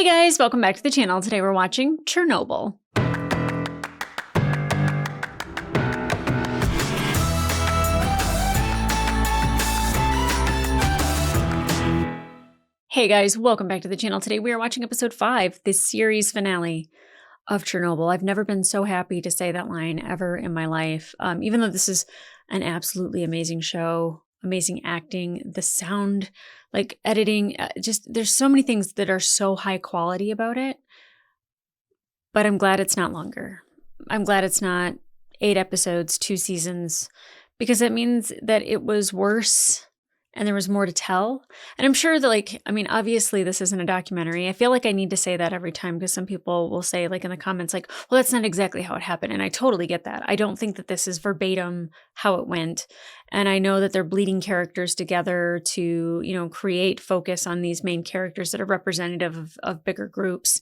Hey guys, welcome back to the channel. Today we're watching Chernobyl. Hey guys, welcome back to the channel. Today we are watching episode 5, the series finale of Chernobyl. I've never been so happy to say that line ever in my life. Even though this is an absolutely amazing show, amazing acting, the sound, like editing, just there's so many things that are so high quality about it. But I'm glad it's not longer. I'm glad it's not 8 episodes, 2 seasons, because that means that it was worse and there was more to tell. And I'm sure that, obviously this isn't a documentary. I feel like I need to say that every time because some people will say, in the comments, well, that's not exactly how it happened. And I totally get that. I don't think that this is verbatim how it went. And I know that they're bleeding characters together to, create focus on these main characters that are representative of bigger groups.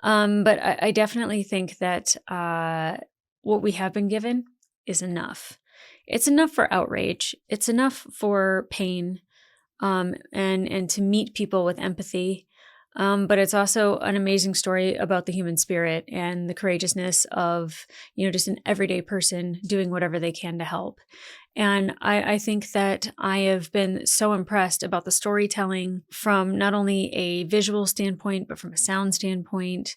But I definitely think that what we have been given is enough. It's enough for outrage. It's enough for pain, and to meet people with empathy. But it's also an amazing story about the human spirit and the courageousness of, just an everyday person doing whatever they can to help. And I think that I have been so impressed about the storytelling from not only a visual standpoint, but from a sound standpoint.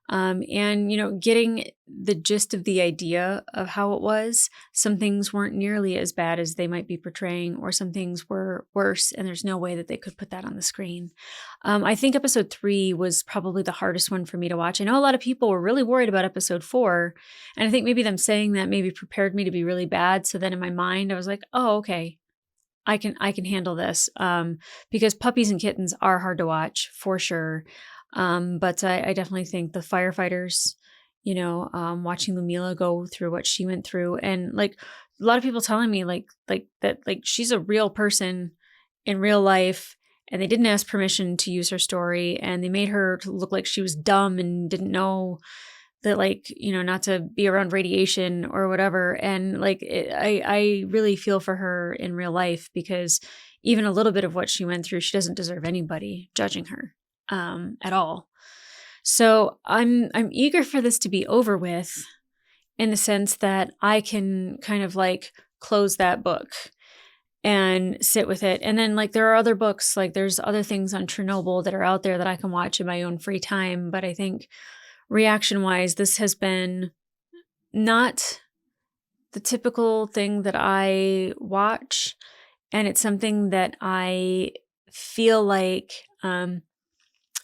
And getting the gist of the idea of how it was. Some things weren't nearly as bad as they might be portraying, or some things were worse, and there's no way that they could put that on the screen. I think episode 3 was probably the hardest one for me to watch. I know a lot of people were really worried about episode 4, and I think maybe them saying that maybe prepared me to be really bad. So then in my mind, I was like, oh, okay, I can handle this. Because puppies and kittens are hard to watch for sure. But I definitely think the firefighters, watching Lumila go through what she went through, and a lot of people telling me that she's a real person in real life, and they didn't ask permission to use her story, and they made her to look like she was dumb and didn't know that not to be around radiation or whatever. And I really feel for her in real life, because even a little bit of what she went through, she doesn't deserve anybody judging her at all. So I'm eager for this to be over with, in the sense that I can kind of close that book and sit with it. And then there are other books, there's other things on Chernobyl that are out there that I can watch in my own free time. But I think reaction wise, this has been not the typical thing that I watch. And it's something that I feel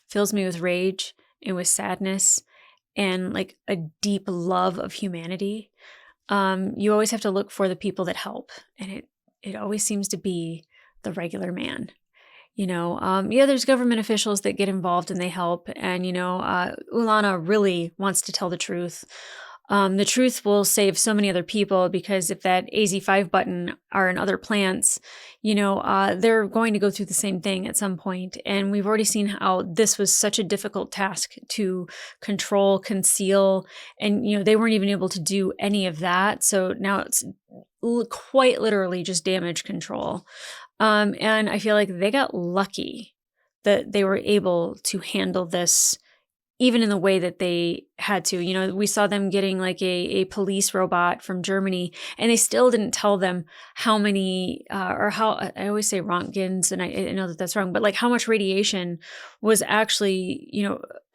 fills me with rage and with sadness and a deep love of humanity. You always have to look for the people that help, and it always seems to be the regular man. There's government officials that get involved and they help, and Ulana really wants to tell the truth. The truth will save so many other people, because if that AZ5 button are in other plants, they're going to go through the same thing at some point. And we've already seen how this was such a difficult task to control, conceal, and, they weren't even able to do any of that. So now it's quite literally just damage control. And I feel like they got lucky that they were able to handle this even in the way that they had to. We saw them getting a police robot from Germany, and they still didn't tell them how many, or how, I always say Rontgens, and I know that that's wrong, but how much radiation was actually,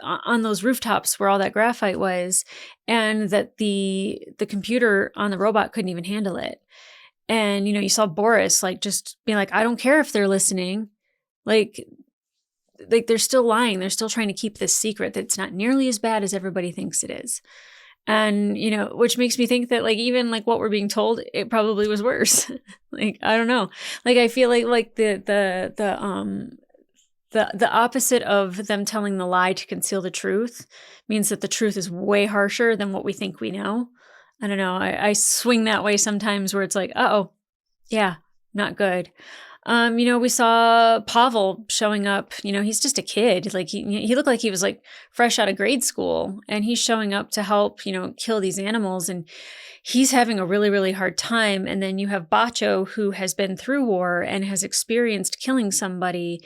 on those rooftops where all that graphite was, and that the computer on the robot couldn't even handle it. And, you saw Boris just being I don't care if they're listening. They're still lying. They're still trying to keep this secret that it's not nearly as bad as everybody thinks it is. And, which makes me think that even what we're being told, it probably was worse. I don't know. I feel the opposite of them telling the lie to conceal the truth means that the truth is way harsher than what we think we know. I don't know. I swing that way sometimes, where it's uh-oh, yeah, not good. We saw Pavel showing up. He's just a kid. He looked like he was fresh out of grade school, and he's showing up to help, kill these animals, and he's having a really, really hard time. And then you have Bacho, who has been through war and has experienced killing somebody.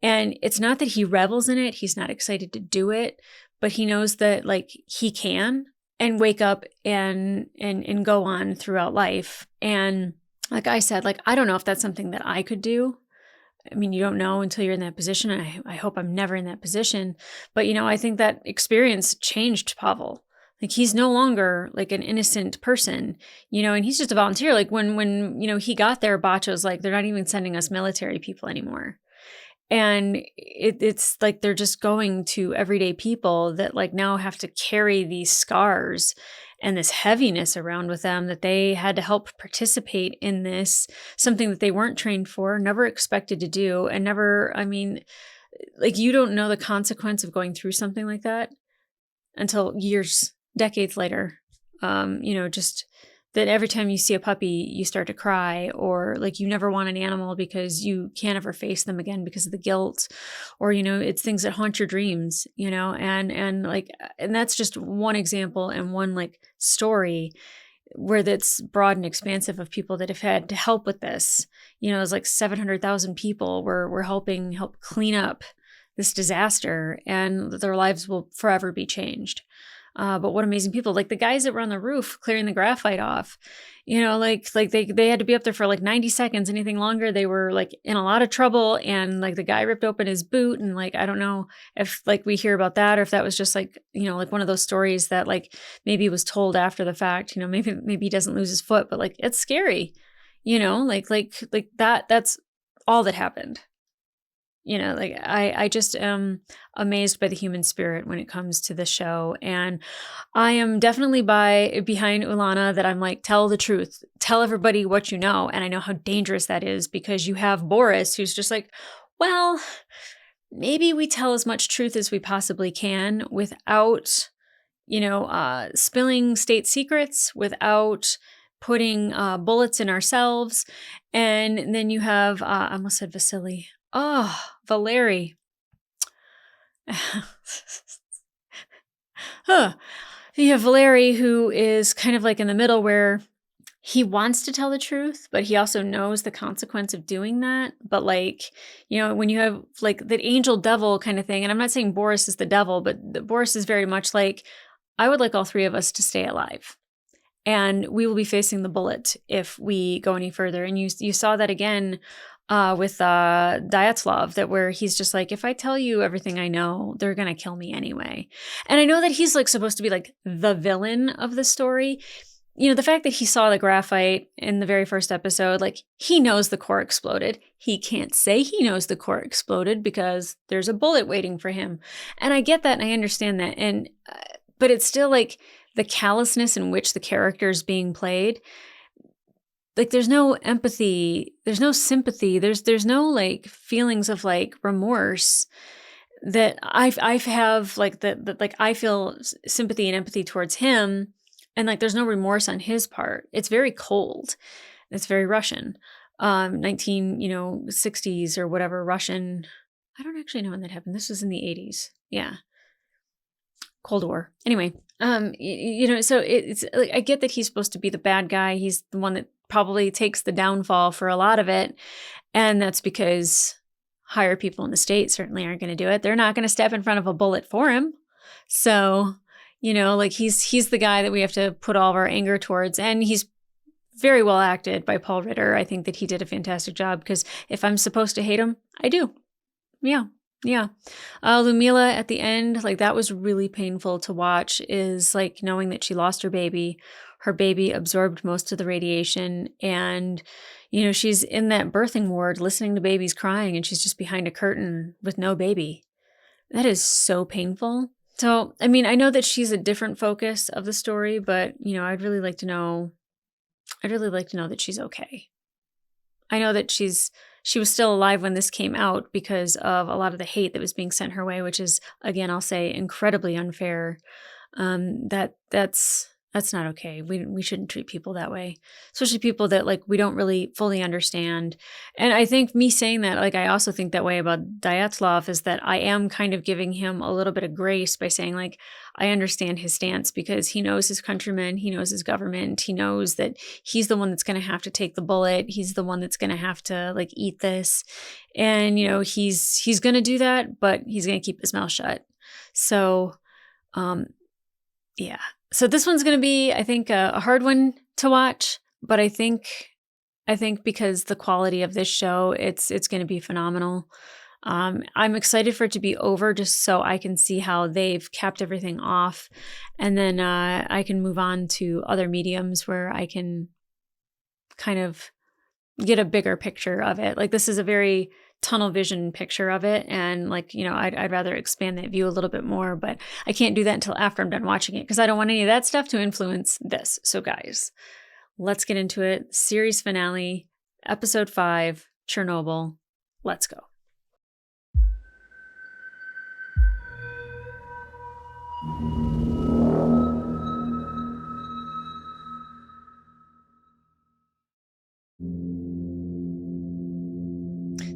And it's not that he revels in it. He's not excited to do it, but he knows that like he can and wake up and go on throughout life. And like I said, like, I don't know if that's something that I could do. I mean, you don't know until you're in that position. And I hope I'm never in that position. But, I think that experience changed Pavel. Like, he's no longer like an innocent person, and he's just a volunteer. Like when he got there, Bacho's like, they're not even sending us military people anymore. And it's like they're just going to everyday people that like now have to carry these scars and this heaviness around with them, that they had to help participate in this, something that they weren't trained for, never expected to do, and never, I mean, like, you don't know the consequence of going through something like that until years, decades later. Just that every time you see a puppy, you start to cry, or like you never want an animal because you can't ever face them again because of the guilt, or, it's things that haunt your dreams, and that's just one example and one like story where that's broad and expansive of people that have had to help with this. It's like 700,000 people were help clean up this disaster, and their lives will forever be changed. But what amazing people, like the guys that were on the roof clearing the graphite off, like they had to be up there for like 90 seconds. Anything longer, they were like in a lot of trouble. And like the guy ripped open his boot, and like, I don't know if like we hear about that, or if that was just like, like one of those stories that like maybe was told after the fact, maybe he doesn't lose his foot, but like, it's scary, like that's all that happened. I just am amazed by the human spirit when it comes to the show. And I am definitely behind Ulana, that I'm like, tell the truth, tell everybody what you know. And I know how dangerous that is, because you have Boris, who's just like, well, maybe we tell as much truth as we possibly can without, spilling state secrets, without putting bullets in ourselves. And then you have, I almost said Vasily. Oh, Valeri. Huh. You have Valeri, who is kind of like in the middle, where he wants to tell the truth, but he also knows the consequence of doing that. But like, when you have like that angel devil kind of thing, and I'm not saying Boris is the devil, but Boris is very much like, I would like all three of us to stay alive. And we will be facing the bullet if we go any further. And you saw that again with Dyatlov, that where he's just like, if I tell you everything I know, they're going to kill me anyway. And I know that he's like supposed to be like the villain of the story. The fact that he saw the graphite in the very first episode, like he knows the core exploded. He can't say he knows the core exploded because there's a bullet waiting for him. And I get that and I understand that. And but it's still like the callousness in which the character is being played. Like there's no empathy, there's no sympathy, there's no like feelings of like remorse that I have, like that like I feel sympathy and empathy towards him, and like there's no remorse on his part. It's very cold. It's very Russian. 1960s or whatever Russian. I don't actually know when that happened. This was in the 80s. Yeah. Cold War. Anyway, so it's like, I get that he's supposed to be the bad guy. He's the one that probably takes the downfall for a lot of it. And that's because higher people in the state certainly aren't going to do it. They're not going to step in front of a bullet for him. So, like he's the guy that we have to put all of our anger towards. And he's very well acted by Paul Ritter. I think that he did a fantastic job, because if I'm supposed to hate him, I do. Yeah. Yeah. Lumila at the end, like that was really painful to watch, is like knowing that she lost her baby. Her baby absorbed most of the radiation, and, she's in that birthing ward listening to babies crying, and she's just behind a curtain with no baby. That is so painful. So, I mean, I know that she's a different focus of the story, but, I'd really like to know that she's okay. I know that she was still alive when this came out because of a lot of the hate that was being sent her way, which is, again, I'll say, incredibly unfair. That's That's not okay. We shouldn't treat people that way, especially people that like we don't really fully understand. And I think me saying that, like I also think that way about Dyatlov, is that I am kind of giving him a little bit of grace by saying like I understand his stance because he knows his countrymen, he knows his government, he knows that he's the one that's going to have to take the bullet, he's the one that's going to have to like eat this, and he's going to do that, but he's going to keep his mouth shut. So, yeah. So this one's going to be, I think, a hard one to watch, but I think because the quality of this show, it's going to be phenomenal. I'm excited for it to be over just so I can see how they've capped everything off, and then I can move on to other mediums where I can kind of get a bigger picture of it. Like this is a very tunnel vision picture of it, and like I'd rather expand that view a little bit more, but I can't do that until after I'm done watching it because I don't want any of that stuff to influence this. So guys, let's get into it. Series finale, episode 5, Chernobyl. Let's go.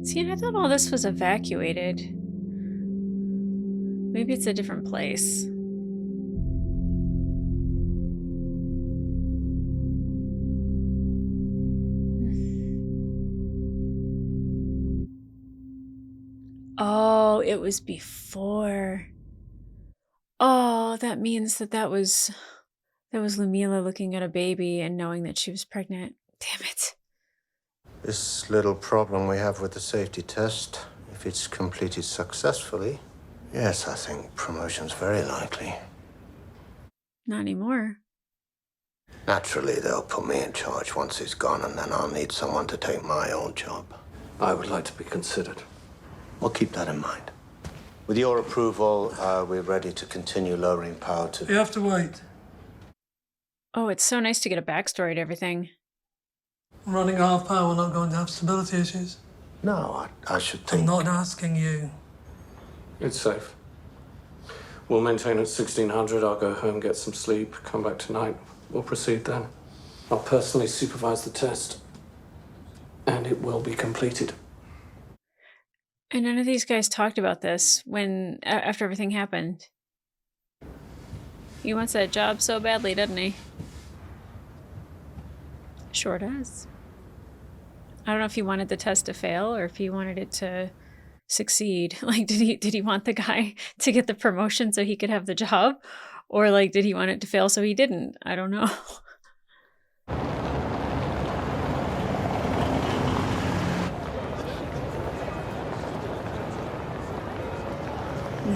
See, and I thought all this was evacuated. Maybe it's a different place. Oh, it was before. Oh, that means that was Lumila looking at a baby and knowing that she was pregnant. Damn it. This little problem we have with the safety test, if it's completed successfully, yes, I think promotion's very likely. Not anymore. Naturally, they'll put me in charge once he's gone, and then I'll need someone to take my old job. I would like to be considered. We'll keep that in mind. With your approval, we're ready to continue lowering power to... You have to wait. Oh, it's so nice to get a backstory to everything. I'm running at half power, we're not going to have stability issues. No, I should think... I'm not asking you. It's safe. We'll maintain at 1600. I'll go home, get some sleep, come back tonight. We'll proceed then. I'll personally supervise the test. And it will be completed. And none of these guys talked about this after everything happened. He wants that job so badly, doesn't he? Sure does. I don't know if he wanted the test to fail or if he wanted it to succeed. Like, did he want the guy to get the promotion so he could have the job? Or like, did he want it to fail so he didn't? I don't know.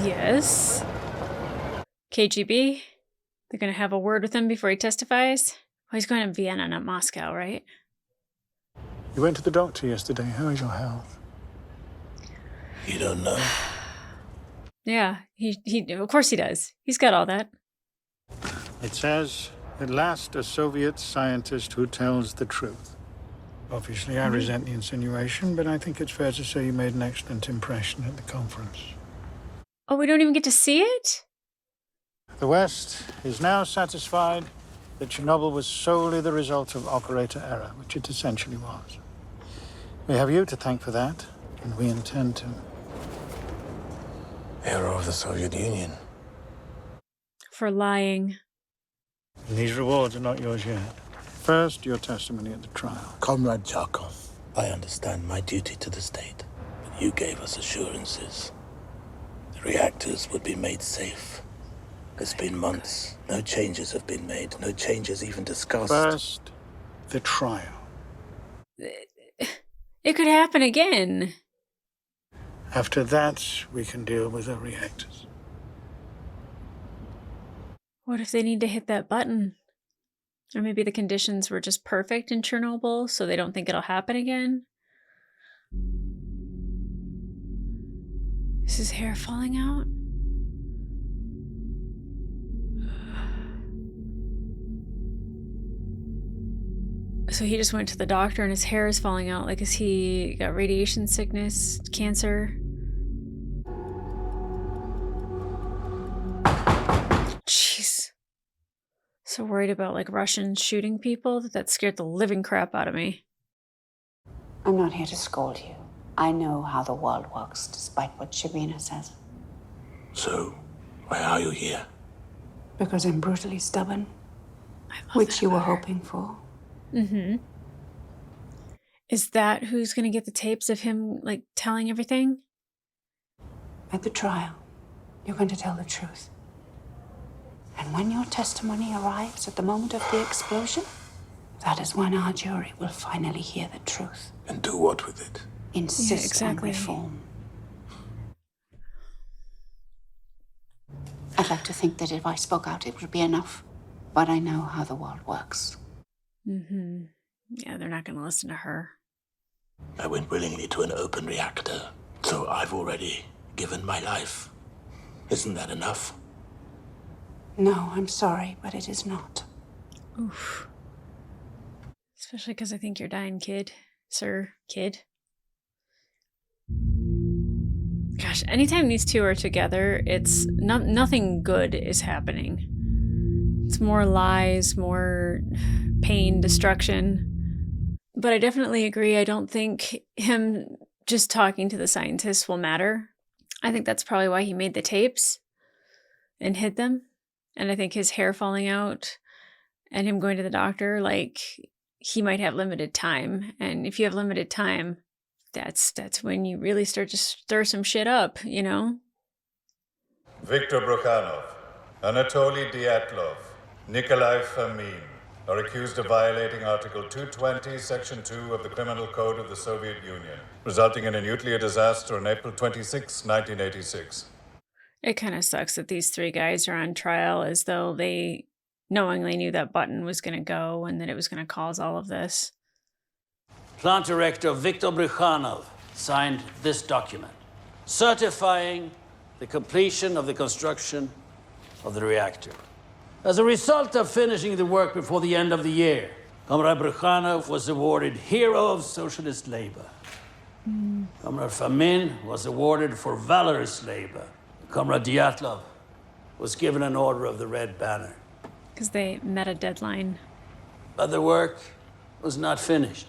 Yes. KGB? They're going to have a word with him before he testifies? Well, he's going to Vienna, not Moscow, right? You went to the doctor yesterday. How is your health? You don't know? Yeah, he of course he does. He's got all that. It says, at last a Soviet scientist who tells the truth. Obviously, I resent the insinuation, but I think it's fair to say you made an excellent impression at the conference. Oh, we don't even get to see it? The West is now satisfied that Chernobyl was solely the result of operator error, which it essentially was. We have you to thank for that, and we intend to. Error of the Soviet Union. For lying. And these rewards are not yours yet. First, your testimony at the trial. Comrade Charkov, I understand my duty to the state, but you gave us assurances. The reactors would be made safe. It's been months. No changes have been made. No changes even discussed. First, the trial. It could happen again. After that, we can deal with the reactors. What if they need to hit that button? Or maybe the conditions were just perfect in Chernobyl, so they don't think it'll happen again? Is his hair falling out? So he just went to the doctor and his hair is falling out. Like, is he got radiation sickness, cancer? Jeez. So worried about like Russians shooting people that scared the living crap out of me. I'm not here to scold you. I know how the world works, despite what Shabina says. So, why are you here? Because I'm brutally stubborn, which you were hoping for. Mm-hmm. Is that who's gonna get the tapes of him like telling everything? At the trial, you're going to tell the truth. And when your testimony arrives at the moment of the explosion, that is when our jury will finally hear the truth. And do what with it? Insist on reform. I'd like to think that if I spoke out, it would be enough. But I know how the world works. Mm-hmm. Yeah, they're not gonna listen to her. I went willingly to an open reactor, so I've already given my life. Isn't that enough? No, I'm sorry, but it is not. Oof. Especially because I think you're dying, kid. Sir, kid. Gosh, anytime these two are together, it's nothing good is happening. It's more lies, more pain, destruction. But I definitely agree. I don't think him just talking to the scientists will matter. I think that's probably why he made the tapes and hid them. And I think his hair falling out and him going to the doctor, like, he might have limited time. And if you have limited time, that's when you really start to stir some shit up, you know? Viktor Brukhanov, Anatoly Dyatlov, Nikolai Fomin are accused of violating Article 220, Section 2 of the Criminal Code of the Soviet Union, resulting in a nuclear disaster on April 26, 1986. It kind of sucks that these three guys are on trial as though they knowingly knew that button was going to go and that it was going to cause all of this. Plant Director Viktor Brukhanov signed this document, certifying the completion of the construction of the reactor. As a result of finishing the work before the end of the year, Comrade Brukhanov was awarded Hero of Socialist Labor. Comrade Fomin was awarded for valorous labor. Comrade Dyatlov was given an Order of the Red Banner. Because they met a deadline. But the work was not finished.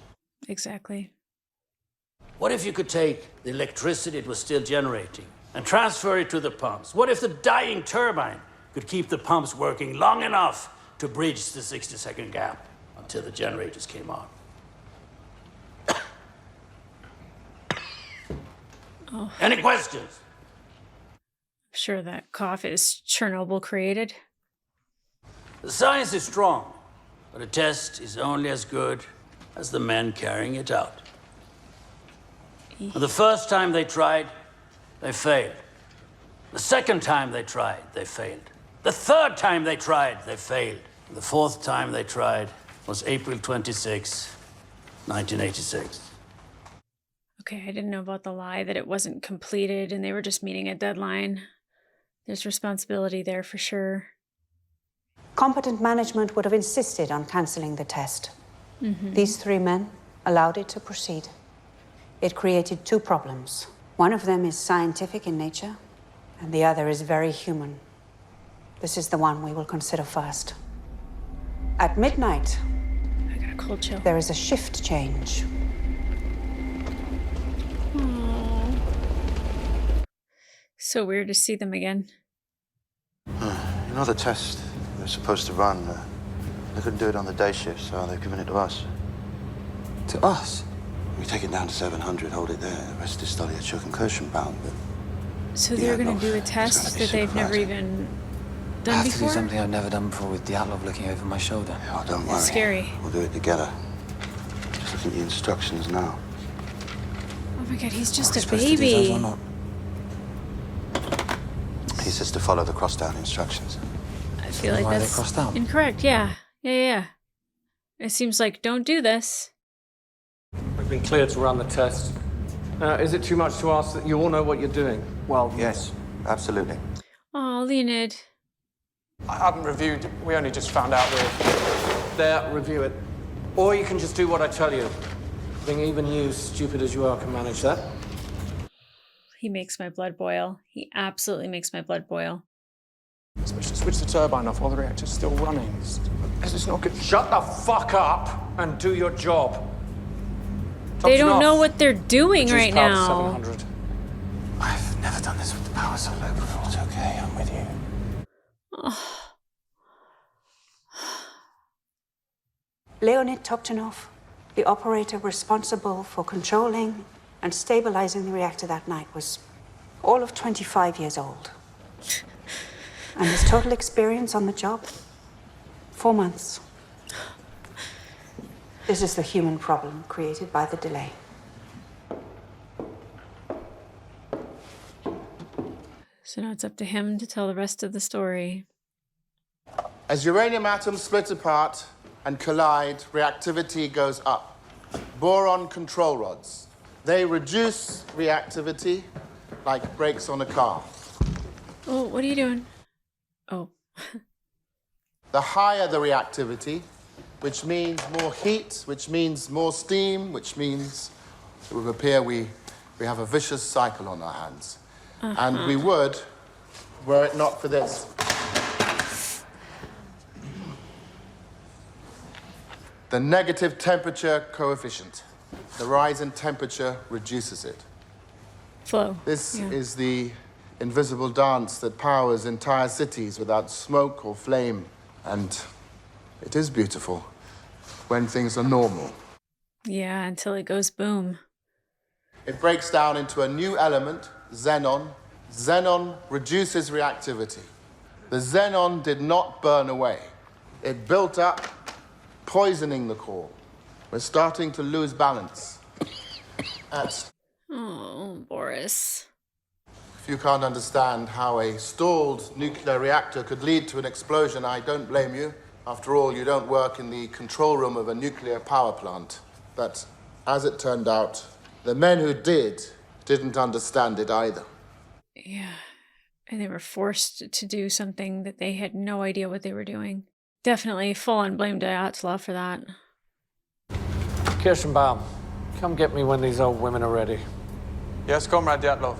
Exactly. What if you could take the electricity it was still generating and transfer it to the pumps? What if the dying turbine could keep the pumps working long enough to bridge the 60-second gap until the generators came on? Oh. Any questions? I'm sure that cough is Chernobyl created. The science is strong, but a test is only as good as the men carrying it out. The first time they tried, they failed. The second time they tried, they failed. The third time they tried, they failed. The fourth time they tried was April 26, 1986. Okay, I didn't know about the lie that it wasn't completed and they were just meeting a deadline. There's responsibility there for sure. Competent management would have insisted on cancelling the test. These three men allowed it to proceed. It created two problems. One of them is scientific in nature, and the other is very human. This is the one we will consider first. At midnight, I got a cold chill. there is a shift change. Aww. So weird to see them again. You know the test they're supposed to run, they couldn't do it on the day shift, so they've given it to us. To us? We take it down to 700, hold it there. The rest is study at Kirchen bound, but... So they're going to do a test that they've never even done I have before? to do something I've never done before with Dyatlov looking over my shoulder. Oh, don't worry. It's scary. We'll do it together. Just look at the instructions now. Oh my god, he's just Are we a supposed to do those baby. or not? He says to follow the cross-down instructions. I feel like Why are they that's crossed out? incorrect. Yeah. It seems like don't do this. We've been cleared to run the test. Now, is it too much to ask that you all know what you're doing? Well, Yes, absolutely. Oh, Leonid. I haven't reviewed. We only just found out we're... There, review it. Or you can just do what I tell you. I think even you, stupid as you are, can manage that. He makes my blood boil. He absolutely makes my blood boil. Switch the turbine off while the reactor's still running. It's not good. Shut the fuck up and do your job. They don't know what they're doing Reduce right power to now. 700. I've never done this with the power so low before. It's okay, I'm with you. Leonid Topchenov, the operator responsible for controlling and stabilizing the reactor that night, was all of 25 years old. And his total experience on the job? 4 months. This is the human problem created by the delay. So now it's up to him to tell the rest of the story. As uranium atoms split apart and collide, reactivity goes up. Boron control rods. They reduce reactivity like brakes on a car. Oh, what are you doing? Oh. The higher the reactivity, which means more heat, which means more steam, which means it would appear we have a vicious cycle on our hands. And we would, were it not for this. The negative temperature coefficient. The rise in temperature reduces it. Flow. This is the invisible dance that powers entire cities without smoke or flame. And it is beautiful when things are normal. Yeah, until it goes boom. It breaks down into a new element, xenon. Xenon reduces reactivity. The xenon did not burn away. It built up, poisoning the core. We're starting to lose balance. Oh, Boris. If you can't understand how a stalled nuclear reactor could lead to an explosion, I don't blame you. After all, you don't work in the control room of a nuclear power plant. But as it turned out, the men who didn't understand it either. Yeah. And they were forced to do something that they had no idea what they were doing. Definitely full-on blame Dyatlov for that. Kirschenbaum, come get me when these old women are ready. Yes, Comrade Dyatlov.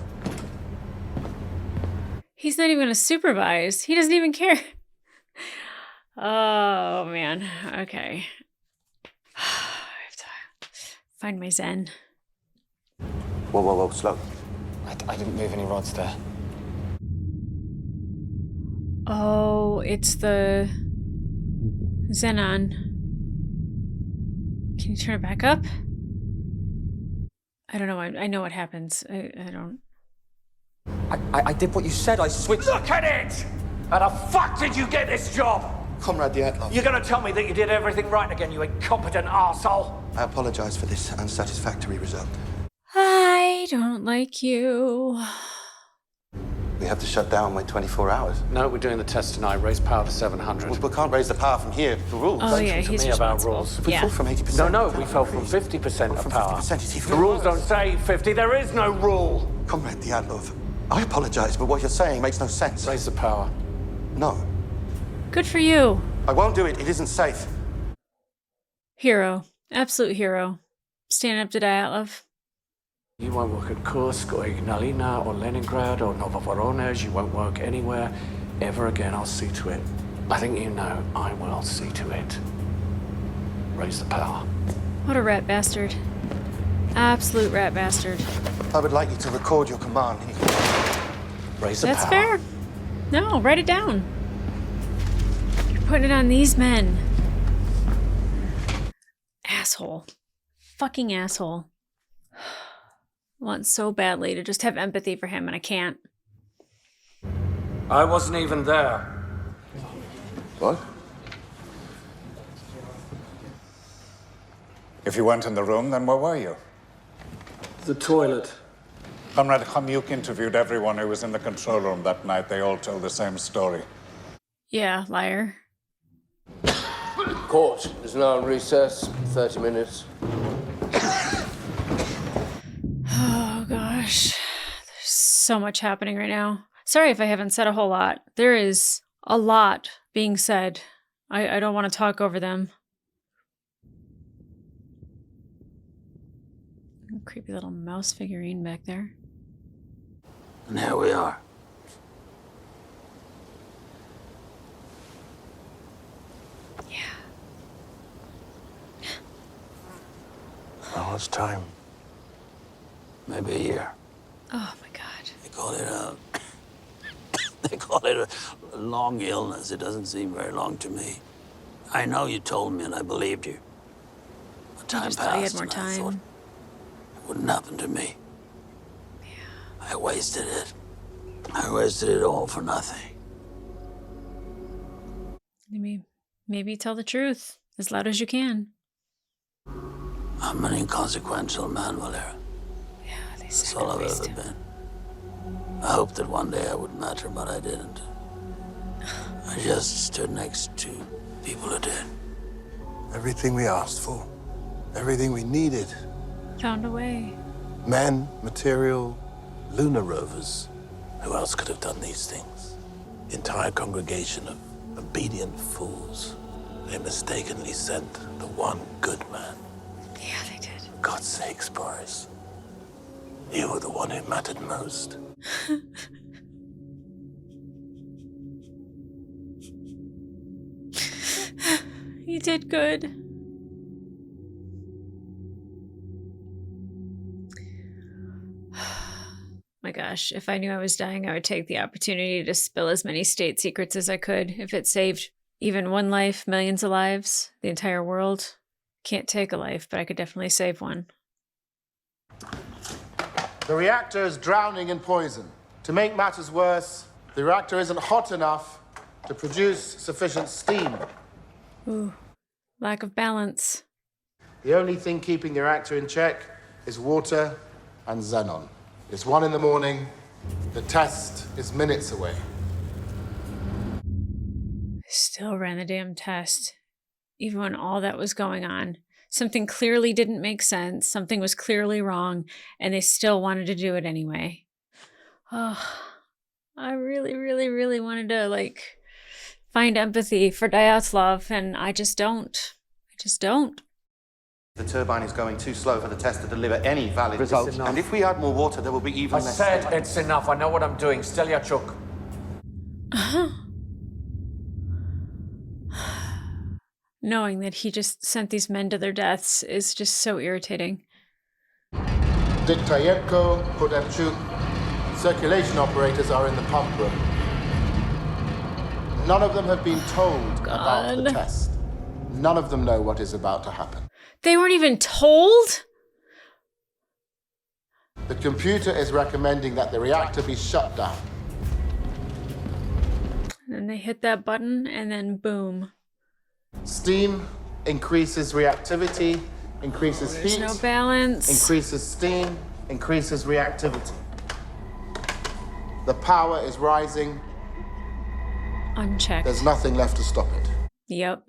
He's not even going to supervise. He doesn't even care. Oh, man. Okay. I have to find my zen. Whoa, slow. I didn't move any rods there. Oh, it's the xenon. Can you turn it back up? I don't know. I know what happens. I don't. I did what you said. I switched. Look at it! How the fuck did you get this job? Comrade Dyatlov, You're gonna tell me that you did everything right again, you incompetent arsehole? I apologize for this unsatisfactory result. I don't like you. We have to shut down by 24 hours. No, we're doing the test tonight. Raise power to 700. We can't raise the power from here. The rules. Oh, yeah, to he's me about responsible. rules. We Yeah. fall from 80%. No, we fell from 50% of From power. 50%, it's even The rules worse. don't say 50. There is no rule. Comrade Dyatlov, I apologize, but what you're saying makes no sense. Raise the power. No, Good for you. I won't do it. It isn't safe. Hero. Absolute hero. Standing up to Dyatlov. You won't work at Kursk or Ignalina or Leningrad or Novovoronezh. You won't work anywhere ever again. I'll see to it. I think you know I will see to it. Raise the power. What a rat bastard. Absolute rat bastard. I would like you to record your command. Raise the That's power. fair. No, write it down. You're putting it on these men. Asshole. Fucking asshole. I want so badly to just have empathy for him, and I can't. I wasn't even there. What? If you weren't in the room, then where were you? The toilet. Comrade Hamyuk interviewed everyone who was in the control room that night. They all told the same story. Yeah, liar. Court is now on recess, 30 minutes. Oh, gosh. There's so much happening right now. Sorry if I haven't said a whole lot. There is a lot being said. I don't want to talk over them. Creepy little mouse figurine back there. And here we are. Well, it's time. Maybe a year. Oh my God. They call it they call it a long illness. It doesn't seem very long to me. I know you told me and I believed you. But time I just thought you had passed more and I thought time. it wouldn't happen to me. I wasted it. I wasted it all for nothing. Maybe tell the truth as loud as you can. I'm an inconsequential man, Valera. Yeah, That's all I've ever been. I hoped that one day I would matter, but I didn't. I just stood next to people who did. Everything we asked for, everything we needed. Found a way. Men, material, lunar rovers. Who else could have done these things? The entire congregation of obedient fools. They mistakenly sent the one good man. Yeah, they did. For God's sakes, Boris. You were the one who mattered most. You did good. My gosh, if I knew I was dying, I would take the opportunity to spill as many state secrets as I could. If it saved even one life, millions of lives, the entire world. Can't take a life, but I could definitely save one. The reactor is drowning in poison. To make matters worse, the reactor isn't hot enough to produce sufficient steam. Ooh, lack of balance. The only thing keeping the reactor in check is water and xenon. It's 1 in the morning. The test is minutes away. Still ran the damn test. Even when all that was going on. Something clearly didn't make sense. Something was clearly wrong. And they still wanted to do it anyway. Oh, I really, really, really wanted to, find empathy for Dyatlov. And I just don't. The turbine is going too slow for the test to deliver any valid results. enough. And if we add more water, there will be even I less. said it's enough. I know what I'm doing. Stelyachuk. Knowing that he just sent these men to their deaths is just so irritating. Diktayenko, Podemchuk, circulation operators are in the pump room. None of them have been told about the test. None of them know what is about to happen. They weren't even told? The computer is recommending that the reactor be shut down. And then they hit that button, and then boom. Steam increases reactivity, increases There's heat, no balance. increases steam, increases reactivity. The power is rising. Unchecked. There's nothing left to stop it. Yep.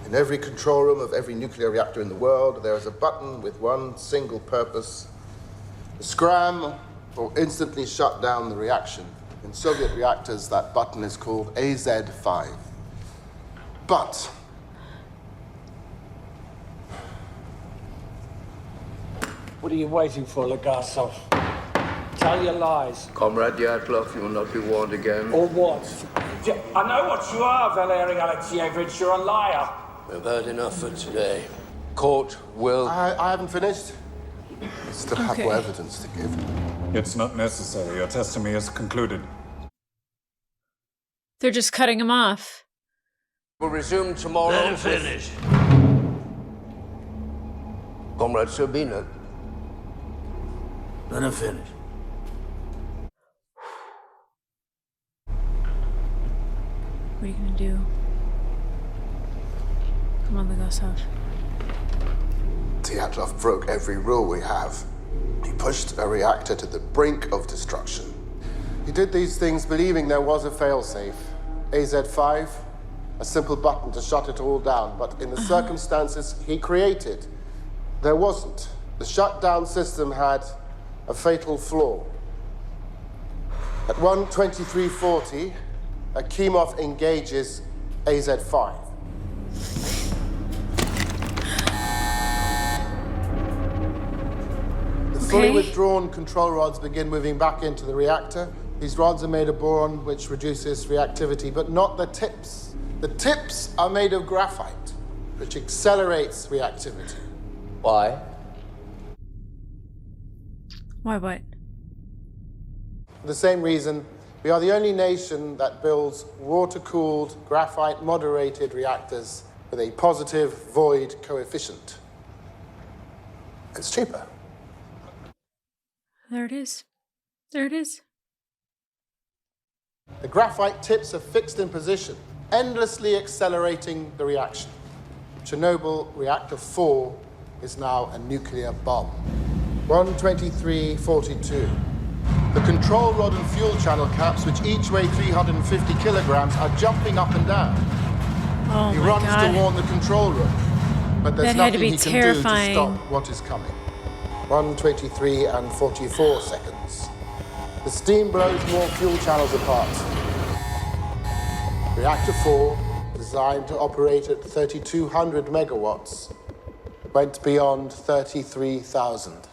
In every control room of every nuclear reactor in the world, there is a button with one single purpose: to scram or instantly shut down the reaction. In Soviet reactors, that button is called AZ5. But What are you waiting for, Legasov? Tell your lies. Comrade Dyatlov, you will not be warned again. Or what? I know what you are, Valery Alexeyevich. You're a liar. We've heard enough for today. Court will... I haven't finished. I still have more evidence to give. It's not necessary. Your testimony is concluded. They're just cutting him off. We'll resume tomorrow. Let him finish. Comrade Sabina. Let him finish. What are you gonna do? Come on, Legasov. Dyatlov broke every rule we have. He pushed a reactor to the brink of destruction. He did these things believing there was a failsafe. AZ5, a simple button to shut it all down. But in the circumstances he created, there wasn't. The shutdown system had a fatal flaw. At 1:23:40, Akimov engages AZ5. The fully withdrawn control rods begin moving back into the reactor. These rods are made of boron, which reduces reactivity, but not the tips. The tips are made of graphite, which accelerates reactivity. Why? Why what? For the same reason, we are the only nation that builds water-cooled, graphite-moderated reactors with a positive void coefficient. It's cheaper. There it is. There it is. The graphite tips are fixed in position, endlessly accelerating the reaction. Chernobyl Reactor 4 is now a nuclear bomb. 12342. The control rod and fuel channel caps, which each weigh 350 kilograms, are jumping up and down. Oh He my runs God. to warn the control room, but there's That had to nothing be he can terrifying. do to stop what is coming. 123 and 44 seconds. The steam blows more fuel channels apart. Reactor 4, designed to operate at 3,200 megawatts, went beyond 33,000.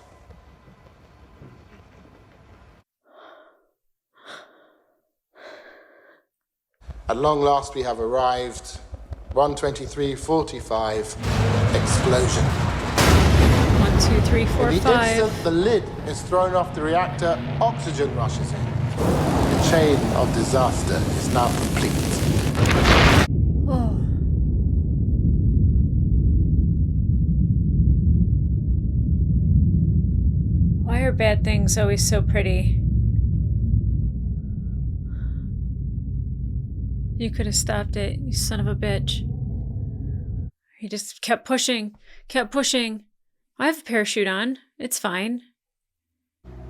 At long last, we have arrived. 123:45, explosion. 1, 2, 3, 4, In the 5. instant the lid is thrown off the reactor, oxygen rushes in. The chain of disaster is now complete. Oh. Why are bad things always so pretty? You could have stopped it, you son of a bitch. He just kept pushing, kept pushing. I have a parachute on. It's fine.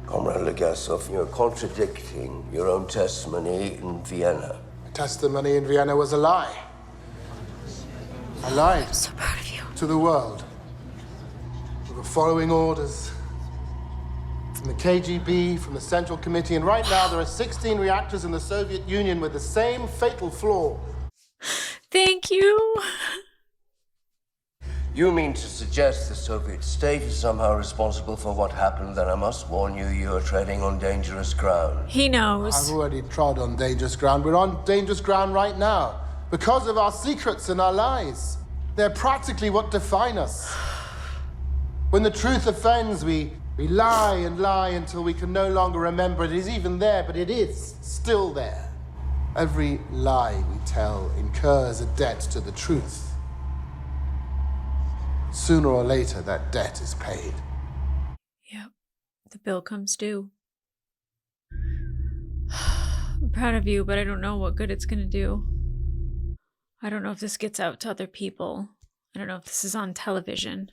Comrade Legasov, you're contradicting your own testimony in Vienna. The testimony in Vienna was a lie. I lied. I'm so proud of you. To the world. We were following orders from the KGB, from the Central Committee, and right now there are 16 reactors in the Soviet Union with the same fatal flaw. Thank you. You mean to suggest the Soviet state is somehow responsible for what happened? Then I must warn you, you are treading on dangerous ground. He knows. I've already trod on dangerous ground. We're on dangerous ground right now because of our secrets and our lies. They're practically what define us. When the truth offends, we lie and lie until we can no longer remember it is even there, but it is still there. Every lie we tell incurs a debt to the truth. Sooner or later, that debt is paid. Yep. The bill comes due. I'm proud of you, but I don't know what good it's going to do. I don't know if this gets out to other people. I don't know if this is on television.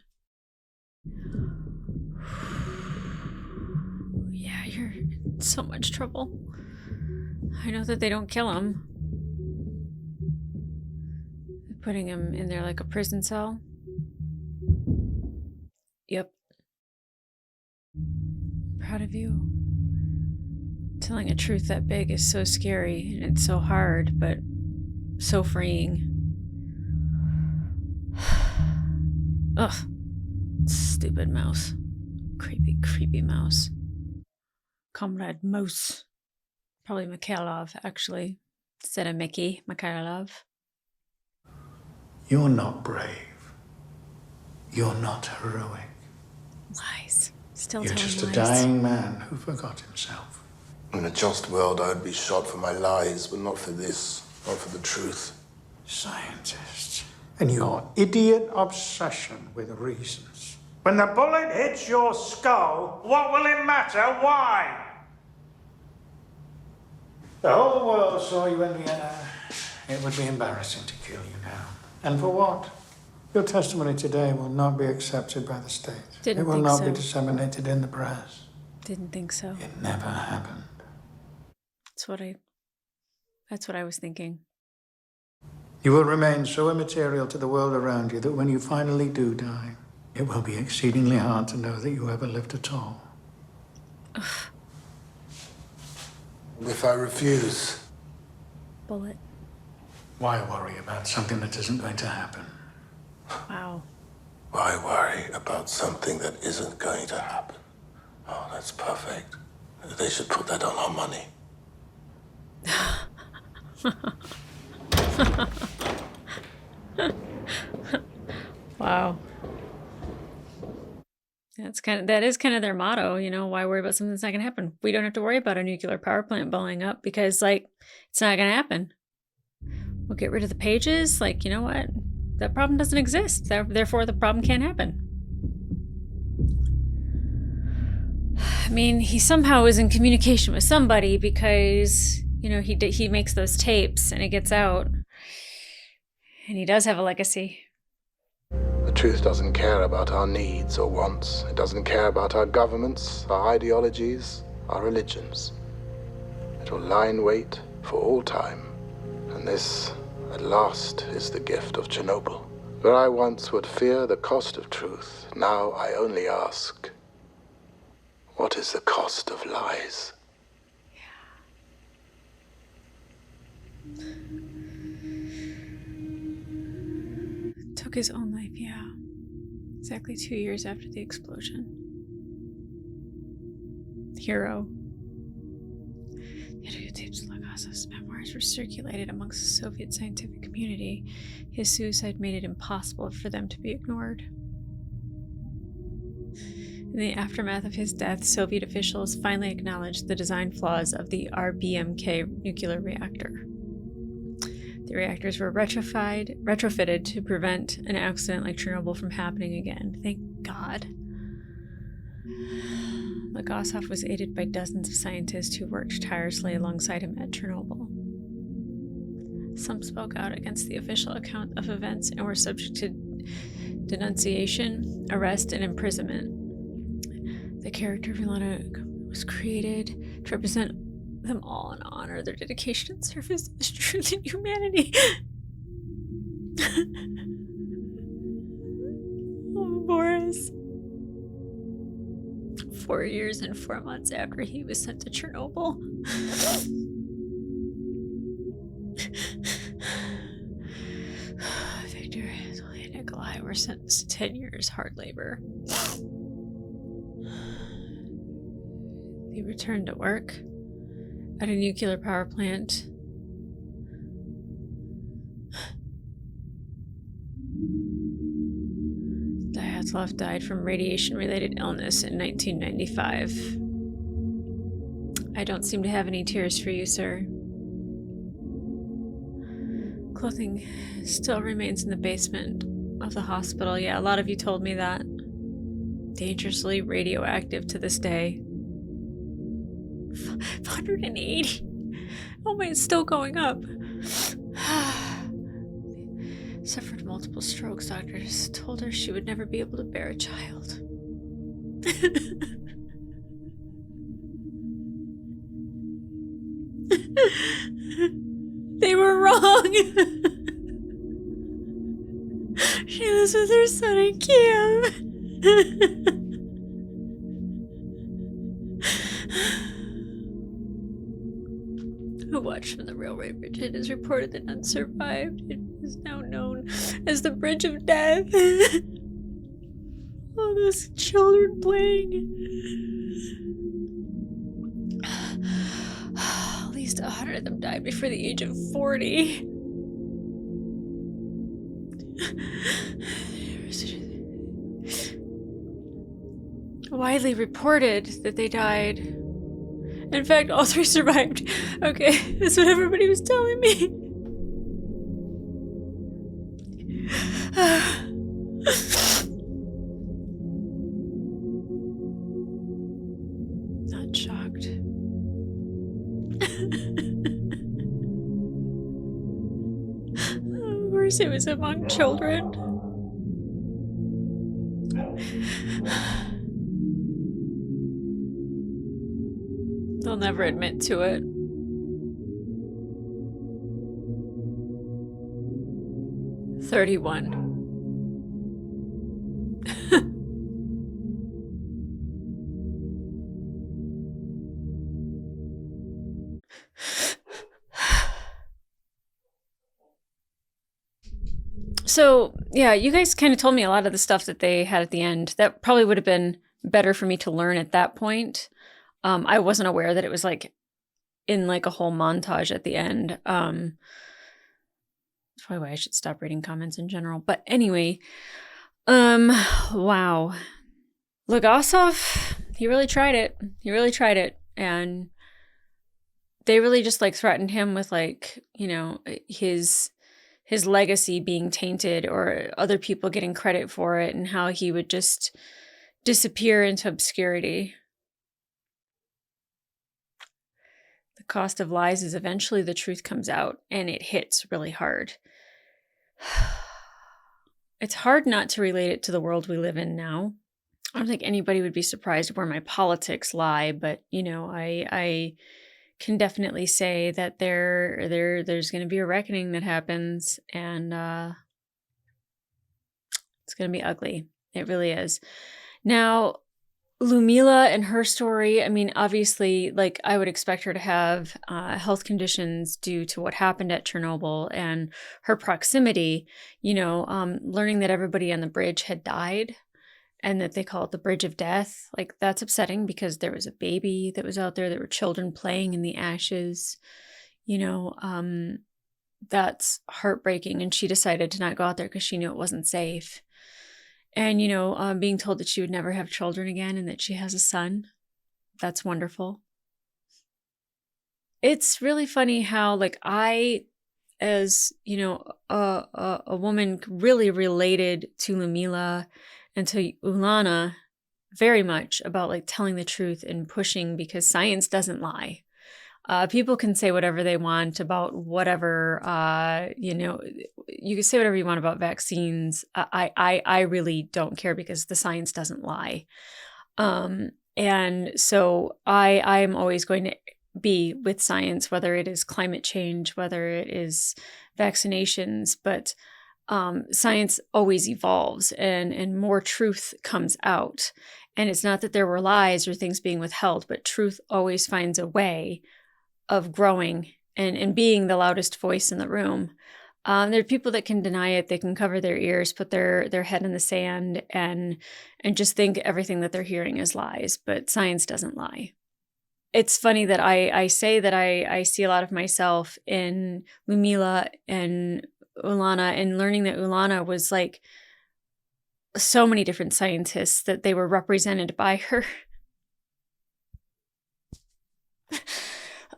Yeah, you're in so much trouble. I know that they don't kill him. They're putting him in there like a prison cell. Yep. Proud of you. Telling a truth that big is so scary, and it's so hard, but so freeing. Ugh. Stupid mouse. Creepy, creepy mouse. Comrade Mouse. Probably Mikhailov, actually. Instead of Mickey, Mikhailov. You're not brave. You're not heroic. Lies. Still You're telling just a lies. dying man who forgot himself. In a just world, I would be shot for my lies, but not for this, not for the truth. Scientists. And your idiot obsession with reasons. When the bullet hits your skull, what will it matter? Why? The whole world saw you in Vienna. It would be embarrassing to kill you now. And for what? Your testimony today will not be accepted by the state. Didn't it will think not so. be disseminated in the press. Didn't think so. It never happened. That's what I was thinking. You will remain so immaterial to the world around you that when you finally do die, it will be exceedingly hard to know that you ever lived at all. Ugh. If I refuse, Bullet. Why worry about something that isn't going to happen? Wow. why worry about something that isn't going to happen? Oh, that's perfect. They should put that on our money. Wow. That is kind of their motto, why worry about something that's not going to happen? We don't have to worry about a nuclear power plant blowing up because, it's not going to happen. We'll get rid of the pages. You know what? That problem doesn't exist. Therefore, the problem can't happen. I mean, he somehow is in communication with somebody because, he makes those tapes and it gets out. And he does have a legacy. The truth doesn't care about our needs or wants. It doesn't care about our governments, our ideologies, our religions. It will lie in wait for all time. And this, at last, is the gift of Chernobyl. Where I once would fear the cost of truth, now I only ask, what is the cost of lies? Took his own life, yeah. Exactly 2 years after the explosion. Hero. The videotapes of Legasov's memoirs were circulated amongst the Soviet scientific community. His suicide made it impossible for them to be ignored. In the aftermath of his death, Soviet officials finally acknowledged the design flaws of the RBMK nuclear reactor. The reactors were retrofitted to prevent an accident like Chernobyl from happening again. Thank God. Legasov was aided by dozens of scientists who worked tirelessly alongside him at Chernobyl. Some spoke out against the official account of events and were subject to denunciation, arrest, and imprisonment. The character of Ilana was created to represent them all and honor their dedication and service to truth and humanity. Oh, Boris. 4 years and 4 months after he was sent to Chernobyl. Victor, Anatoly, and Nikolai were sentenced to 10 years hard labor. They returned to work at a nuclear power plant. Dyatlov died from radiation-related illness in 1995. I don't seem to have any tears for you, sir. Clothing still remains in the basement of the hospital. Yeah, a lot of you told me that. Dangerously radioactive to this day. 180. Oh my, it's still going up. Suffered multiple strokes. Doctors told her she would never be able to bear a child. They were wrong. She lives with her son in Kiev. Who watched from the railway bridge. It is reported that none survived. It is now known as the Bridge of Death. All those children playing. At least 100 of them died before the age of 40. Widely reported that they died. In fact, all 3 survived. Okay, that's what everybody was telling me. Not shocked. Of course, it was among children. They'll never admit to it. "31. So, yeah, you guys kind of told me a lot of the stuff that they had at the end. That probably would have been better for me to learn at that point. I wasn't aware that it was in a whole montage at the end. That's probably why I should stop reading comments in general. But anyway, Wow. Legasov, he really tried it. He really tried it. And they really just like threatened him with like, his legacy being tainted or other people getting credit for it and how he would just disappear into obscurity. The cost of lies is eventually the truth comes out and it hits really hard. It's hard not to relate it to the world we live in now. I don't think anybody would be surprised where my politics lie, but I can definitely say that there's going to be a reckoning that happens, and it's going to be ugly. It really is. Now, Lumila and her story, I mean, obviously, like I would expect her to have health conditions due to what happened at Chernobyl and her proximity, learning that everybody on the bridge had died and that they call it the Bridge of Death. Like, that's upsetting because there was a baby that was out there. There were children playing in the ashes. That's heartbreaking. And she decided to not go out there because she knew it wasn't safe. And, being told that she would never have children again and that she has a son. That's wonderful. It's really funny how, like, I, as, a woman really related to Lumila and to Ulana very much about like telling the truth and pushing because science doesn't lie. People can say whatever they want about whatever, you can say whatever you want about vaccines. I really don't care because the science doesn't lie. And so I'm always going to be with science, whether it is climate change, whether it is vaccinations, but science always evolves and more truth comes out. And it's not that there were lies or things being withheld, but truth always finds a way of growing and being the loudest voice in the room. There are people that can deny it. They can cover their ears, put their head in the sand and just think everything that they're hearing is lies, but science doesn't lie. It's funny that I say that I see a lot of myself in Lumila and Ulana, and learning that Ulana was like so many different scientists that they were represented by her.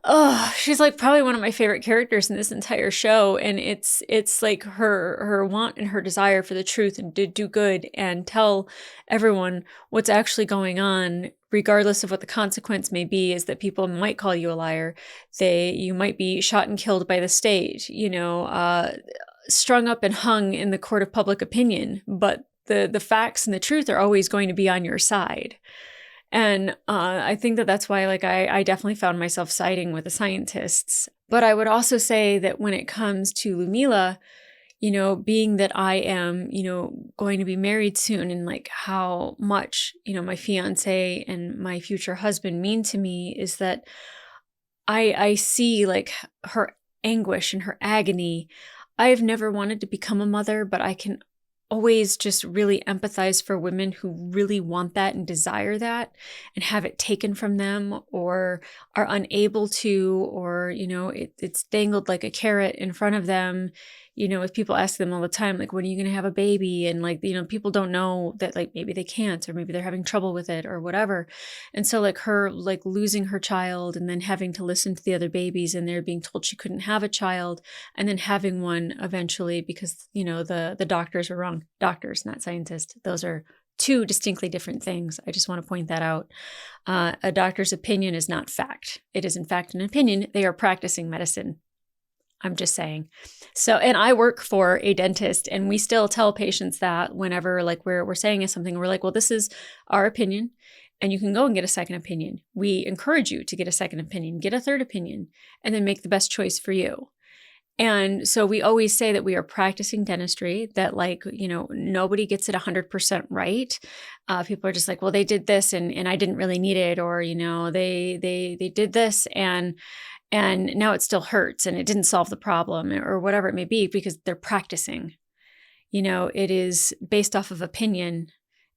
Oh, she's like probably one of my favorite characters in this entire show. And it's like her want and her desire for the truth and to do good and tell everyone what's actually going on, regardless of what the consequence may be, is that people might call you a liar. You might be shot and killed by the state, strung up and hung in the court of public opinion. But the facts and the truth are always going to be on your side. And I think that that's why, like, I definitely found myself siding with the scientists. But I would also say that when it comes to Lumila, being that I am, going to be married soon, and like how much, my fiance and my future husband mean to me, is that I see like her anguish and her agony. I've never wanted to become a mother, but I can always just really empathize for women who really want that and desire that and have it taken from them or are unable to, or, it's dangled like a carrot in front of them. If people ask them all the time, like, when are you going to have a baby? And like, people don't know that like maybe they can't, or maybe they're having trouble with it or whatever. And so like her, like losing her child and then having to listen to the other babies and they're being told she couldn't have a child and then having one eventually because, the doctors are wrong. Doctors, not scientists. Those are two distinctly different things. I just want to point that out. A doctor's opinion is not fact. It is in fact an opinion. They are practicing medicine. I'm just saying. So, and I work for a dentist, and we still tell patients that whenever like we're saying something, we're like, well, this is our opinion, and you can go and get a second opinion. We encourage you to get a second opinion, get a third opinion, and then make the best choice for you. And so we always say that we are practicing dentistry, that like, nobody gets it 100% right. People are just like, well, they did this and I didn't really need it. Or, they did this and now it still hurts and it didn't solve the problem or whatever it may be, because they're practicing. It is based off of opinion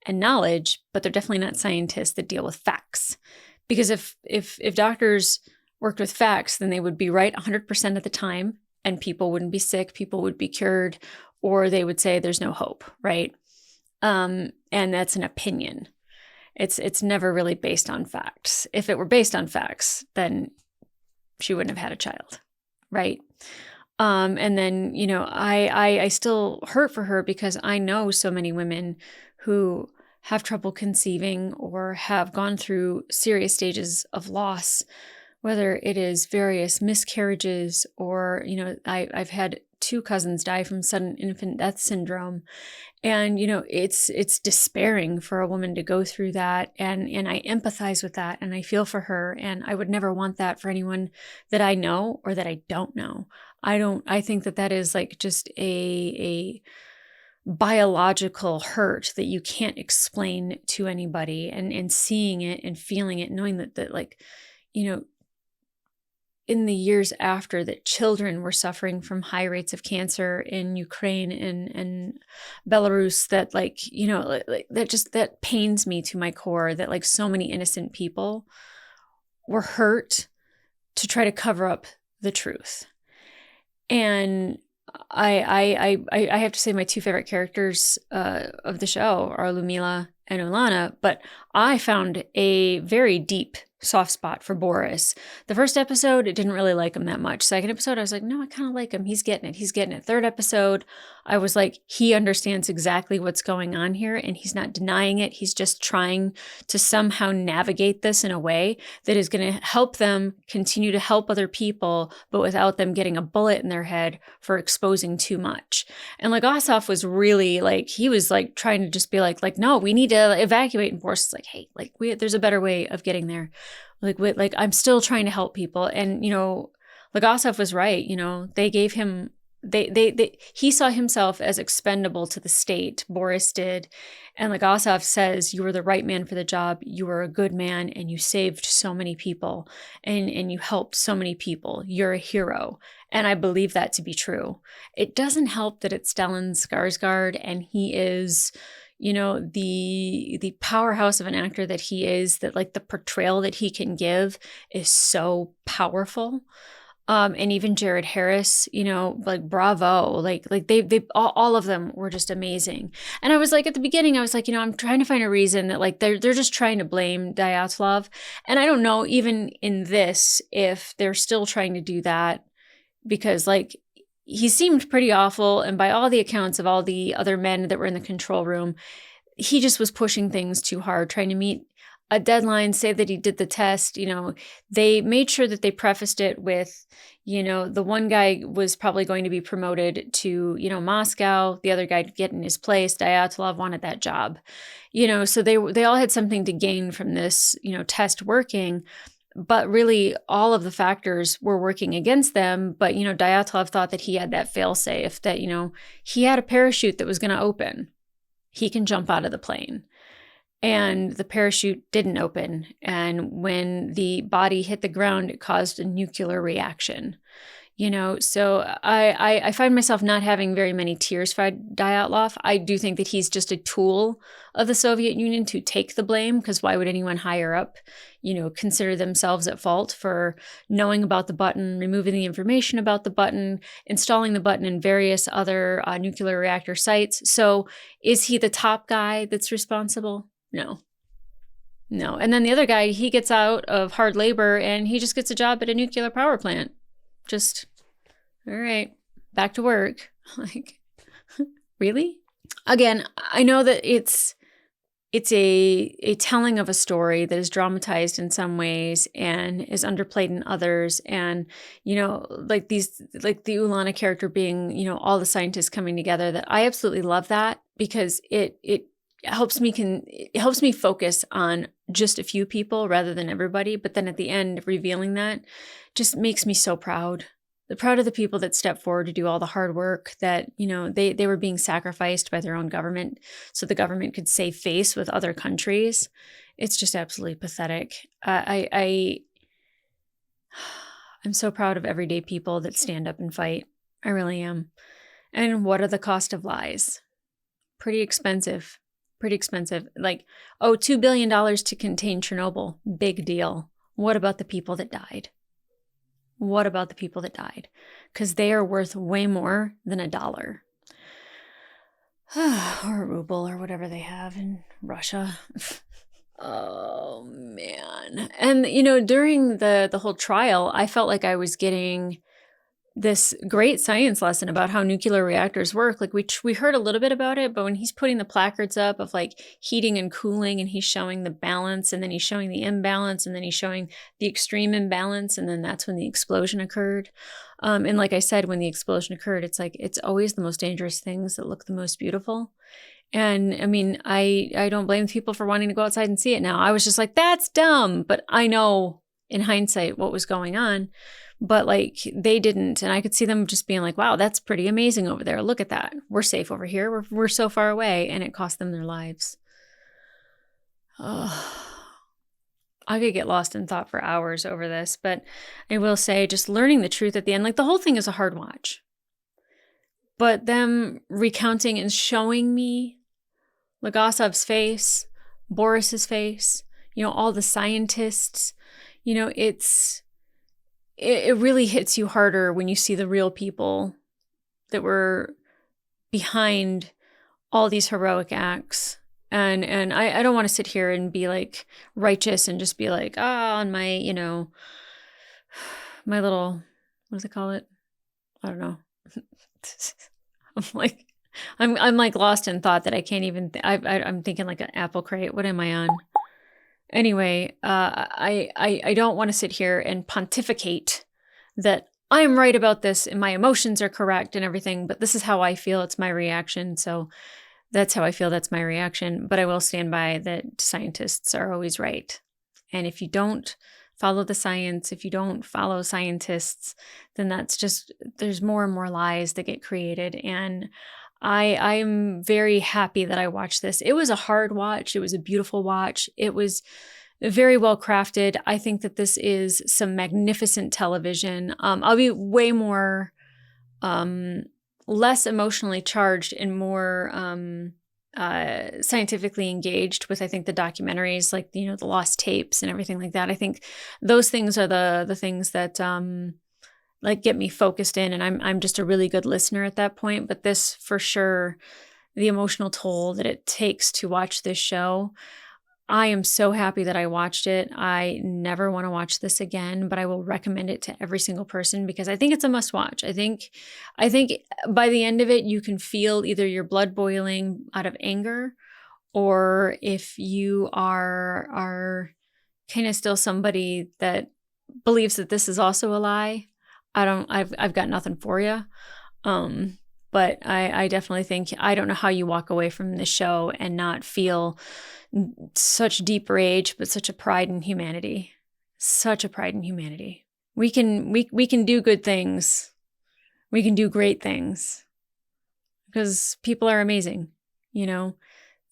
and knowledge, but they're definitely not scientists that deal with facts. Because if doctors worked with facts, then they would be right 100% of the time. And people wouldn't be sick, people would be cured, or they would say there's no hope, right? And that's an opinion. It's never really based on facts. If it were based on facts, then she wouldn't have had a child, right? And then, I still hurt for her because I know so many women who have trouble conceiving or have gone through serious stages of loss, whether it is various miscarriages or, I've had 2 cousins die from sudden infant death syndrome. And, it's despairing for a woman to go through that. And I empathize with that and I feel for her. And I would never want that for anyone that I know or that I don't know. I think that is like just a biological hurt that you can't explain to anybody, and seeing it and feeling it, knowing that like, in the years after, that children were suffering from high rates of cancer in Ukraine and Belarus, that like, that pains me to my core, that like so many innocent people were hurt to try to cover up the truth. And I have to say my 2 favorite characters of the show are Lumila and Olana, but I found a very deep soft spot for Boris. The first episode, I didn't really like him that much. Second episode, I was like, no, I kind of like him. He's getting it. Third episode, I was like, he understands exactly what's going on here and he's not denying it. He's just trying to somehow navigate this in a way that is going to help them continue to help other people, but without them getting a bullet in their head for exposing too much. And like Ossoff was really like, he was like trying to just be like, no, we need to evacuate. And Boris is like, hey, like there's a better way of getting there. Like I'm still trying to help people. And, like Ossoff was right. They gave him, he saw himself as expendable to the state. Boris did. And like Ossoff says, you were the right man for the job. You were a good man and you saved so many people and you helped so many people. You're a hero. And I believe that to be true. It doesn't help that it's Stellan Skarsgård and he is, the powerhouse of an actor that he is, that like the portrayal that he can give is so powerful. And even Jared Harris, like bravo, like they all of them were just amazing. And I was like, at the beginning, I was like, I'm trying to find a reason that like they're just trying to blame Dyatlov. And I don't know, even in this, if they're still trying to do that, because like he seemed pretty awful. And by all the accounts of all the other men that were in the control room, he just was pushing things too hard, trying to meet a deadline, say that he did the test. They made sure that they prefaced it with, the one guy was probably going to be promoted to, Moscow, the other guy to get in his place. Dyatlov wanted that job, so they all had something to gain from this, test working. But really, all of the factors were working against them. But, Dyatlov thought that he had that fail-safe, that, he had a parachute that was going to open. He can jump out of the plane. And the parachute didn't open. And when the body hit the ground, it caused a nuclear reaction. So I find myself not having very many tears for Dyatlov. I do think that he's just a tool of the Soviet Union to take the blame, because why would anyone higher up, consider themselves at fault for knowing about the button, removing the information about the button, installing the button in various other nuclear reactor sites? So is he the top guy that's responsible? No. And then the other guy, he gets out of hard labor and he just gets a job at a nuclear power plant. Just, all right, back to work. Like, really? Again, I know that it's a telling of a story that is dramatized in some ways and is underplayed in others. And, like the Ulana character being, all the scientists coming together, that I absolutely love that, because it helps me focus on just a few people rather than everybody. But then at the end, revealing that just makes me so proud. Proud of the people that stepped forward to do all the hard work, that, they were being sacrificed by their own government so the government could save face with other countries. It's just absolutely pathetic. I'm so proud of everyday people that stand up and fight. I really am. And what are the cost of lies? Pretty expensive. Like, $2 billion to contain Chernobyl. Big deal. What about the people that died? Because they are worth way more than $1. or a ruble or whatever they have in Russia. Oh man. And during the whole trial, I felt like I was getting this great science lesson about how nuclear reactors work. Like we heard a little bit about it, but when he's putting the placards up of like heating and cooling, and he's showing the balance, and then he's showing the imbalance, and then he's showing the extreme imbalance, and then that's when the explosion occurred. And like I said, when the explosion occurred, it's like it's always the most dangerous things that look the most beautiful. And I mean, I don't blame people for wanting to go outside and see it now. I was just like, that's dumb. But I know in hindsight what was going on. But like they didn't. And I could see them just being like, wow, that's pretty amazing over there. Look at that. We're safe over here. We're so far away. And it cost them their lives. I could get lost in thought for hours over this. But I will say, just learning the truth at the end, like the whole thing is a hard watch. But them recounting and showing me Legasov's face, Boris's face, all the scientists, it really hits you harder when you see the real people that were behind all these heroic acts. And I don't want to sit here and be like righteous and just be like, on my, my little, what does it call it? I don't know. I'm like lost in thought that I can't even, I'm thinking like an apple crate. What am I on? Anyway, I don't want to sit here and pontificate that I'm right about this and my emotions are correct and everything, but this is how I feel. It's my reaction. So that's how I feel. That's my reaction. But I will stand by that scientists are always right. And if you don't follow the science, if you don't follow scientists, then that's just, there's more and more lies that get created. And I'm very happy that I watched this. It was a hard watch. It was a beautiful watch. It was very well crafted. I think that this is some magnificent television. I'll be way more, less emotionally charged and more scientifically engaged with, I think, the documentaries, like, the lost tapes and everything like that. I think those things are the things that like get me focused in, and I'm just a really good listener at that point. But this, for sure, the emotional toll that it takes to watch this show, I am so happy that I watched it. I never want to watch this again, but I will recommend it to every single person because I think it's a must watch. I think by the end of it, you can feel either your blood boiling out of anger, or if you are kind of still somebody that believes that this is also a lie, I've got nothing for you. But I definitely think, I don't know how you walk away from the show and not feel such deep rage, but such a pride in humanity. Such a pride in humanity. We can do good things. We can do great things because people are amazing.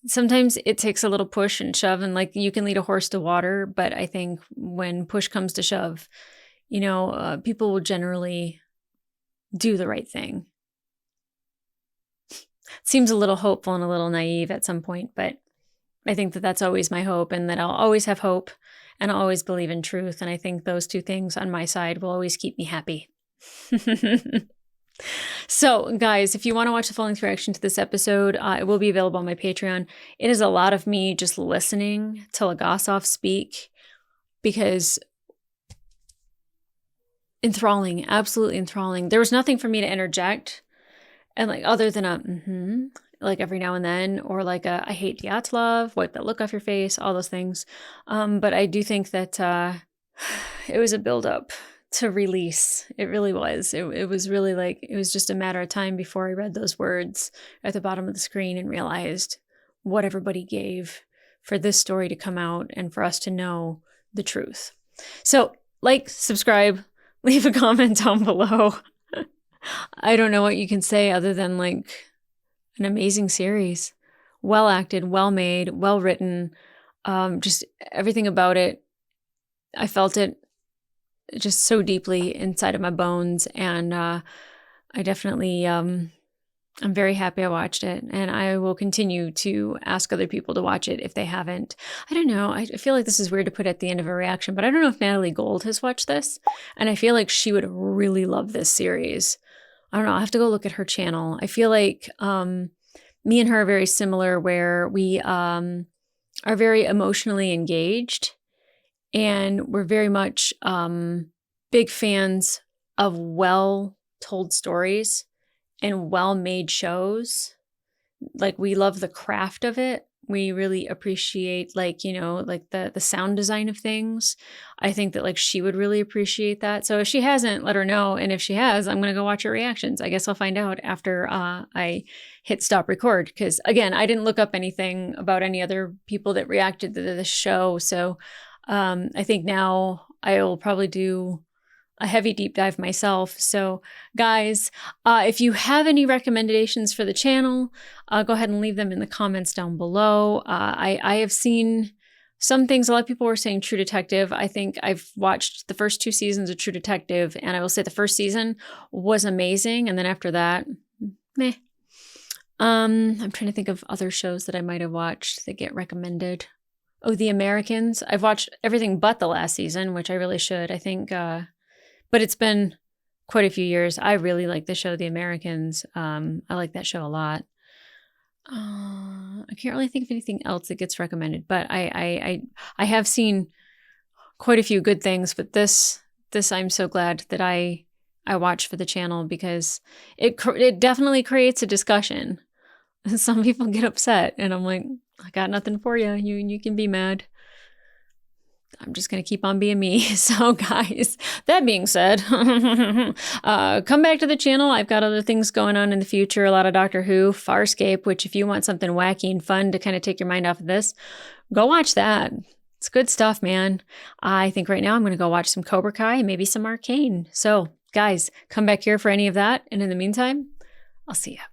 Sometimes it takes a little push and shove, and like you can lead a horse to water. But I think when push comes to shove, people will generally do the right thing. Seems a little hopeful and a little naive at some point, but I think that that's always my hope, and that I'll always have hope and I'll always believe in truth. And I think those two things on my side will always keep me happy. So guys, if you want to watch the full-length reaction to this episode, it will be available on my Patreon. It is a lot of me just listening to Legasov speak, because enthralling, absolutely enthralling. There was nothing for me to interject, and like other than like every now and then, or like I hate Dyatlov, wipe that look off your face, all those things. But I do think that it was a build-up to release. It really was. It was really like, it was just a matter of time before I read those words at the bottom of the screen and realized what everybody gave for this story to come out and for us to know the truth. So like, subscribe, leave a comment down below. I don't know what you can say other than like an amazing series. Well acted, well made, well written. Just everything about it. I felt it just so deeply inside of my bones. And I definitely, I'm very happy I watched it. And I will continue to ask other people to watch it if they haven't. I don't know. I feel like this is weird to put at the end of a reaction, but I don't know if Natalie Gold has watched this. And I feel like she would really love this series. I don't know. I'll have to go look at her channel. I feel like me and her are very similar, where we are very emotionally engaged, and we're very much big fans of well-told stories and well-made shows. Like, we love the craft of it. We really appreciate, like, you know, like the sound design of things. I think that, like, she would really appreciate that. So if she hasn't, let her know. And if she has, I'm going to go watch her reactions. I guess I'll find out after I hit stop record. Because, again, I didn't look up anything about any other people that reacted to the show. So I think now I will probably do a heavy deep dive myself. So guys, if you have any recommendations for the channel, go ahead and leave them in the comments down below. I have seen some things. A lot of people were saying True Detective. I think I've watched the first 2 seasons of True Detective, and I will say the first season was amazing. And then after that, meh. I'm trying to think of other shows that I might have watched that get recommended. Oh, The Americans. I've watched everything but the last season, which I really should. I think, but it's been quite a few years. I really like the show The Americans. I like that show a lot. I can't really think of anything else that gets recommended, but I have seen quite a few good things. But this I'm so glad that I watch for the channel, because it definitely creates a discussion. Some people get upset, and I'm like, I got nothing for you. You can be mad. I'm just going to keep on being me. So guys, that being said, come back to the channel. I've got other things going on in the future. A lot of Doctor Who, Farscape, which if you want something wacky and fun to kind of take your mind off of this, go watch that. It's good stuff, man. I think right now I'm going to go watch some Cobra Kai and maybe some Arcane. So guys, come back here for any of that. And in the meantime, I'll see ya.